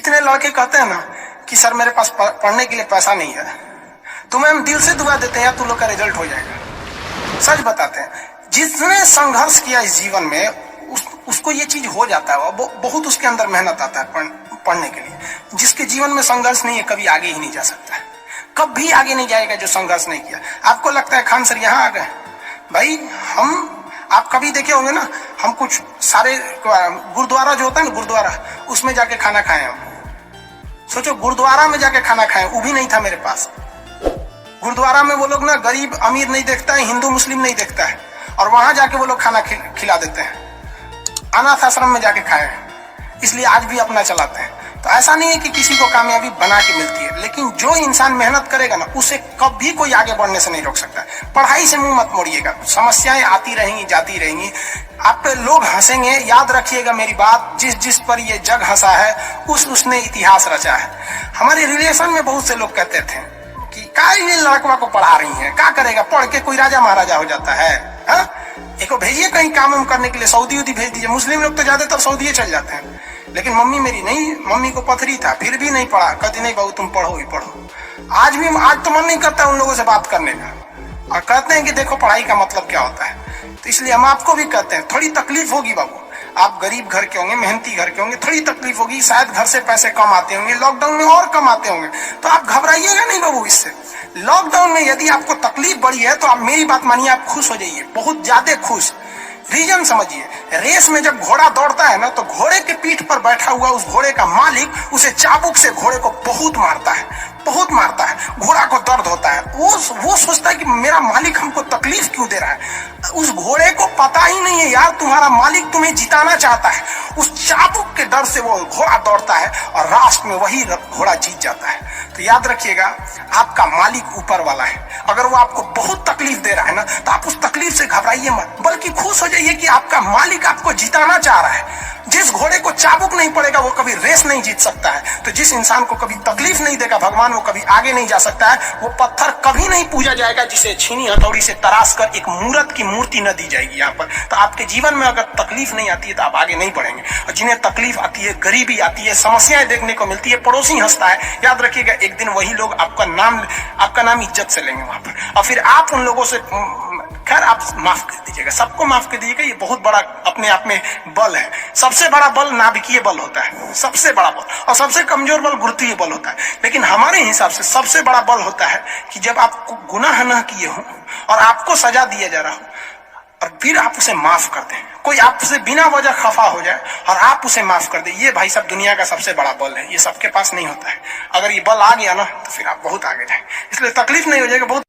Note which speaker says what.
Speaker 1: जितने लड़के कहते हैं ना कि सर मेरे पास पढ़ने के लिए पैसा नहीं है, तो मैम दिल से दुआ देते हैं यार तुम लोग का रिजल्ट हो जाएगा। सच बताते हैं, जिसने संघर्ष किया इस जीवन में उसको ये चीज हो जाता है। बहुत उसके अंदर मेहनत आता है पढ़ने के लिए। जिसके जीवन में संघर्ष नहीं है कभी आगे ही नहीं जा सकता है, कभी आगे नहीं जाएगा जो संघर्ष नहीं किया। आपको लगता है खान सर यहाँ आ गए, भाई आप कभी देखे होंगे ना, हम कुछ सारे गुरुद्वारा जो होता है ना, गुरुद्वारा उसमें जाके खाना खाए हम। सोचो गुरुद्वारा में जाके खाना खाए, वो भी नहीं था मेरे पास। गुरुद्वारा में वो लोग ना गरीब अमीर नहीं देखता है, हिंदू मुस्लिम नहीं देखता है, और वहां जाके वो लोग खाना खिला देते हैं। अनाथ आश्रम में जाके खाए, इसलिए आज भी अपना चलाते हैं। तो ऐसा नहीं है कि किसी को कामयाबी बना के मिलती है, लेकिन जो इंसान मेहनत करेगा ना उसे कभी कोई आगे बढ़ने से नहीं रोक सकता। पढ़ाई से मुंह मत मोड़िएगा, समस्याएं आती रहेंगी जाती रहेंगी, आप पे लोग हंसेंगे। याद रखिएगा मेरी बात, जिस पर ये जग हंसा है उसने इतिहास रचा है। हमारे रिलेशन में बहुत से लोग कहते थे कि का ये लड़कवा को पढ़ा रही है, क्या करेगा, पढ़ के कोई राजा महाराजा हो जाता है। एक भेजिए कहीं काम करने के लिए, सऊदी उदी भेज दीजिए। मुस्लिम लोग तो ज्यादातर सऊदी चल जाते हैं, लेकिन मम्मी मेरी नहीं, मम्मी को पथरी था फिर भी नहीं पढ़ा। कहती नहीं बाबू तुम पढ़ो ही पढ़ो। आज तो मन नहीं करता उन लोगों से बात करने का, और कहते हैं कि देखो पढ़ाई का मतलब क्या होता है। तो इसलिए हम आपको भी कहते हैं थोड़ी तकलीफ होगी बाबू, आप गरीब घर के होंगे, मेहनती घर के होंगे, थोड़ी तकलीफ होगी, शायद घर से पैसे कम आते होंगे, लॉकडाउन में और कम आते होंगे, तो आप घबराइएगा नहीं बाबू। इससे लॉकडाउन में यदि आपको तकलीफ बढ़ी है तो आप मेरी बात मानिए, आप खुश हो जाइए, बहुत ज्यादा खुश। रीजन समझिए, रेस में जब घोड़ा दौड़ता है ना तो घोड़े के पीठ पर बैठा हुआ उस घोड़े का मालिक उसे चाबुक से घोड़े को बहुत मारता है, बहुत मारता है। घोड़ा को दर्द होता है, वो सोचता है कि मेरा मालिक हमको तकलीफ क्यों दे रहा है। उस घोड़े को पता ही नहीं है यार तुम्हारा मालिक तुम्हें जिताना चाहता है। उस चाबुक के डर से वो घोड़ा दौड़ता है और लास्ट में वही घोड़ा जीत जाता है। तो याद रखिएगा, आपका मालिक ऊपर वाला है। अगर वो आपको बहुत तकलीफ दे रहा है ना तो आप उस तकलीफ से घबराइए मत, बल्कि खुश हो जाइए कि आपका मालिक आपको जिताना चाह रहा है। जिस घोड़े को चाबुक नहीं पड़ेगा वो कभी रेस नहीं जीत सकता है। तो जिस इंसान को कभी तकलीफ नहीं देगा भगवान, वो कभी आगे नहीं जा सकता है। वो पत्थर कभी नहीं पूजा जाएगा जिसे छीनी हथौड़ी से तराश कर एक मूर्त की मूर्ति न दी जाएगी यहाँ पर। तो आपके जीवन में अगर तकलीफ नहीं आती है तो आप आगे नहीं बढ़ेंगे। और जिन्हें तकलीफ आती है, गरीबी आती है, समस्याएं देखने को मिलती है, पड़ोसी हंसता है, याद रखिएगा एक दिन वही लोग आपका नाम इज्जत से लेंगे वहां पर। और फिर आप उन लोगों से, खैर आप माफ कर दीजिएगा, सबको माफ कर दीजिएगा, ये बहुत बड़ा अपने आप में बल है। सबसे बड़ा बल नाभिकीय बल होता है, सबसे बड़ा बल, और सबसे कमजोर बल गुरुत्वीय बल होता है। लेकिन हमारे हिसाब से सबसे बड़ा बल होता है कि जब आप गुनाह न किए हो और आपको सजा दिया जा रहा हो और फिर आप उसे माफ कर दें। कोई आपसे बिना वजह खफा हो जाए और आप उसे माफ कर दे, ये भाई साहब दुनिया का सबसे बड़ा बल है। ये सबके पास नहीं होता है। अगर ये बल आ गया ना तो फिर आप बहुत आगे जाए। इसलिए तकलीफ नहीं हो जाएगा, बहुत